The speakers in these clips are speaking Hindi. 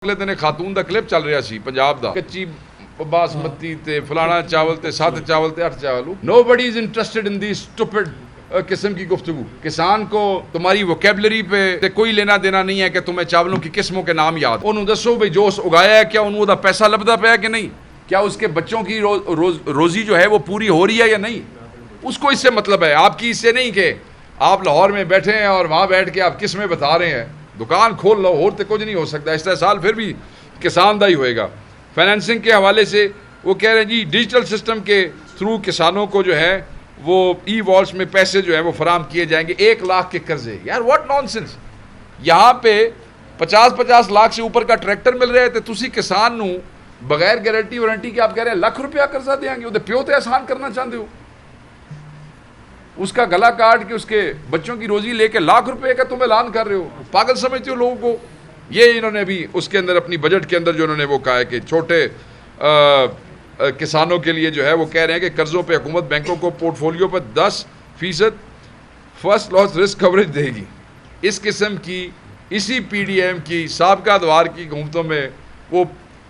अगले दिन खातून का क्लिप चल रहा सी पंजाब दा कच्ची बासमती ते फलाना चावल ते 7 चावल ते 8 चावल। Nobody is interested in the stupid किस्म की गुफ्तगू। किसान को तुम्हारी वोकेबलरी पे कोई लेना देना नहीं है कि तुम्हें चावलों की किस्मों के नाम याद। उन्होंने दसो भाई जो उगाया है क्या उन्होंने पैसा लभदा पाया कि नहीं, क्या उसके बच्चों की रोजी जो है वो पूरी हो रही है या नहीं, उसको इससे मतलब है। आपकी इससे नहीं कि आप लाहौर में बैठे हैं और वहाँ बैठ के आप किस्में बता रहे हैं। दुकान खोल लो और तो कुछ नहीं हो सकता। इस साल फिर भी किसान दा ही होएगा। फाइनेंसिंग के हवाले से वो कह रहे हैं जी डिजिटल सिस्टम के थ्रू किसानों को जो है वो ई वॉल्ट्स में पैसे जो है वो फराम किए जाएंगे। 1 लाख के कर्जे, यार व्हाट नॉनसेंस। यहाँ पे 50-50 लाख से ऊपर का ट्रैक्टर मिल रहे थे, तुसी किसान नू बगैर गारंटी वारंटी के आप कह रहे हैं लाख रुपया कर्जा देंगे। वो प्यो तो एहसान करना चाहते हो, उसका गला काट के उसके बच्चों की रोजी लेके लाख रुपए का तुम ऐलान कर रहे हो। पागल समझते हो लोगों को। ये इन्होंने भी उसके अंदर अपनी बजट के अंदर जो उन्होंने वो कहा है कि छोटे किसानों के लिए जो है वो कह रहे हैं कि कर्जों पे हुकूमत बैंकों को पोर्टफोलियो पर 10% फर्स्ट लॉस रिस्क कवरेज देगी। इस किस्म की इसी PDM की साबका द्वार की हुकूमतों में वो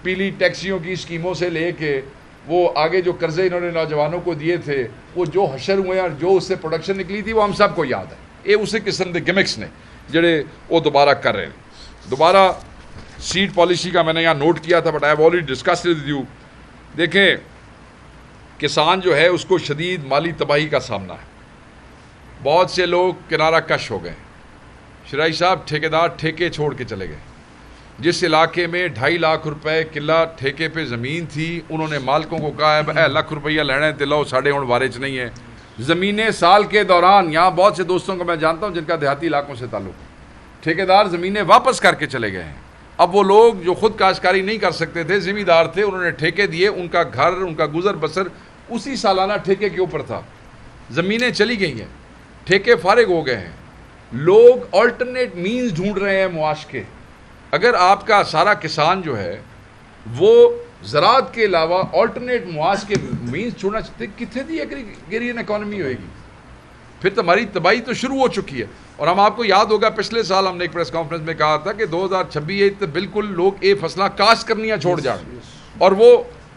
पीली टैक्सियों की स्कीमों से लेके वो आगे जो कर्जे इन्होंने नौजवानों को दिए थे, वो जो हशर हुए और जो उससे प्रोडक्शन निकली थी वो हम सबको याद है। ये उसी किस्म के गिमिक्स ने जड़े वो दोबारा कर रहे हैं। दोबारा सीड पॉलिसी का मैंने यहाँ नोट किया था, but I have already discussed with you. देखें, किसान जो है उसको शदीद माली तबाही का सामना है। बहुत से लोग किनारा कश हो गए। शराई साहब ठेकेदार ठेके छोड़ के चले गए। जिस इलाके में 2.5 लाख रुपए किला ठेके पे ज़मीन थी, उन्होंने मालिकों को कहा है 1 लाख रुपया लेना है तो लो, साढ़े हुण वारे च नहीं है। ज़मीनें साल के दौरान, यहाँ बहुत से दोस्तों को मैं जानता हूँ जिनका देहाती इलाकों से ताल्लुक, ठेकेदार ज़मीनें वापस करके चले गए हैं। अब वो लोग जो खुद काश्तकारी नहीं कर सकते थे, ज़मींदार थे, उन्होंने ठेके दिए, उनका घर उनका गुजर बसर उसी सालाना ठेके के ऊपर था। ज़मीनें चली गई हैं, ठेके फारिग हो गए हैं। लोग ऑल्टरनेट मीन्स ढूंढ रहे हैं मुआश के। अगर आपका सारा किसान जो है वो ज़राअत के अलावा ऑल्टरनेट मुआश के मीन्स छोड़ना चाहते, कितने दी एग्रीरियन इकॉनमी होएगी? फिर तो हमारी तबाही तो शुरू हो चुकी है। और हम आपको याद होगा पिछले साल हमने एक प्रेस कॉन्फ्रेंस में कहा था कि 2026 तो बिल्कुल लोग ये फसला काश्त करनियाँ छोड़ जाएंगे। और वो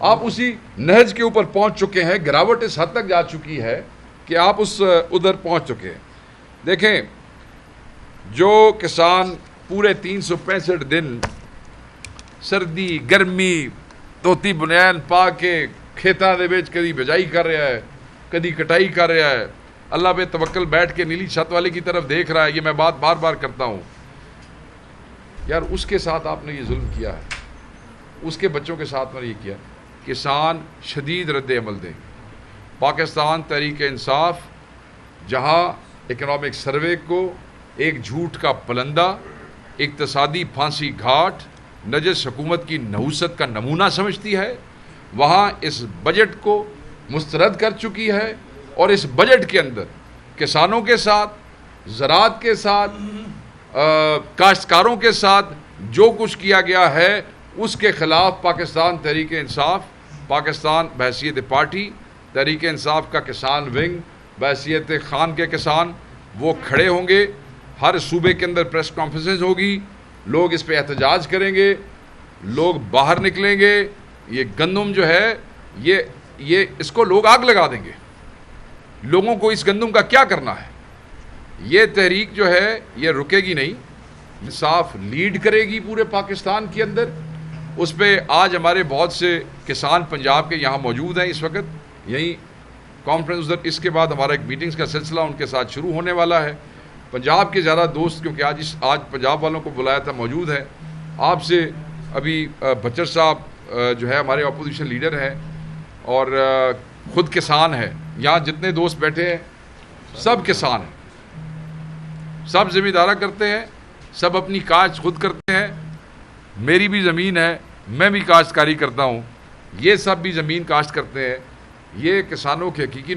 आप उसी नहज के ऊपर पहुँच चुके हैं। गिरावट इस हद तक जा चुकी है कि आप उस उधर पहुँच चुके हैं। देखें, जो किसान पूरे 365 दिन सर्दी गर्मी धोती बुनियान पा के खेतों के विच कभी बिजाई कर रहा है, कभी कटाई कर रहा है, अल्लाह पे तवक्कल बैठ के नीली छत वाले की तरफ देख रहा है। ये मैं बात बार बार करता हूँ यार, उसके साथ आपने ये जुल्म किया है, उसके बच्चों के साथ मैंने ये किया। किसान शदीद रद्द अमल दें। पाकिस्तान तहरीक इंसाफ जहाँ इकनॉमिक सर्वे को एक झूठ का पलंदा, इक्तसादी फांसी घाट, नजस हुकूमत की नहुसत का नमूना समझती है, वहाँ इस बजट को मुस्तरद कर चुकी है। और इस बजट के अंदर किसानों के साथ, ज़राअत के साथ, काश्तकारों के साथ जो कुछ किया गया है उसके ख़िलाफ़ पाकिस्तान तहरीक इंसाफ, पाकिस्तान बहैसियत पार्टी तहरीक इंसाफ का किसान विंग, बहैसियत खान के किसान, वो खड़े होंगे। हर सूबे के अंदर प्रेस कॉन्फ्रेंस होगी, लोग इस पे एहतजाज करेंगे, लोग बाहर निकलेंगे। ये गंदम जो है ये इसको लोग आग लगा देंगे। लोगों को इस गंदम का क्या करना है? ये तहरीक जो है ये रुकेगी नहीं, इंसाफ लीड करेगी पूरे पाकिस्तान के अंदर। उस पर आज हमारे बहुत से किसान पंजाब के यहाँ मौजूद हैं इस वक्त, यहीं कॉन्फ्रेंस उधर। इसके बाद हमारा एक मीटिंग्स का सिलसिला उनके साथ शुरू होने वाला है। पंजाब के ज़्यादा दोस्त, क्योंकि आज पंजाब वालों को बुलाया था, मौजूद है। आपसे अभी बच्चर साहब जो है हमारे अपोजिशन लीडर हैं और ख़ुद किसान है। यहाँ जितने दोस्त बैठे हैं सब किसान हैं, सब ज़मींदारा करते हैं, सब अपनी काश्त खुद करते हैं। मेरी भी ज़मीन है, मैं भी काश्तकारी करता हूँ, ये सब भी ज़मीन काश्त करते हैं। ये किसानों के हकीकी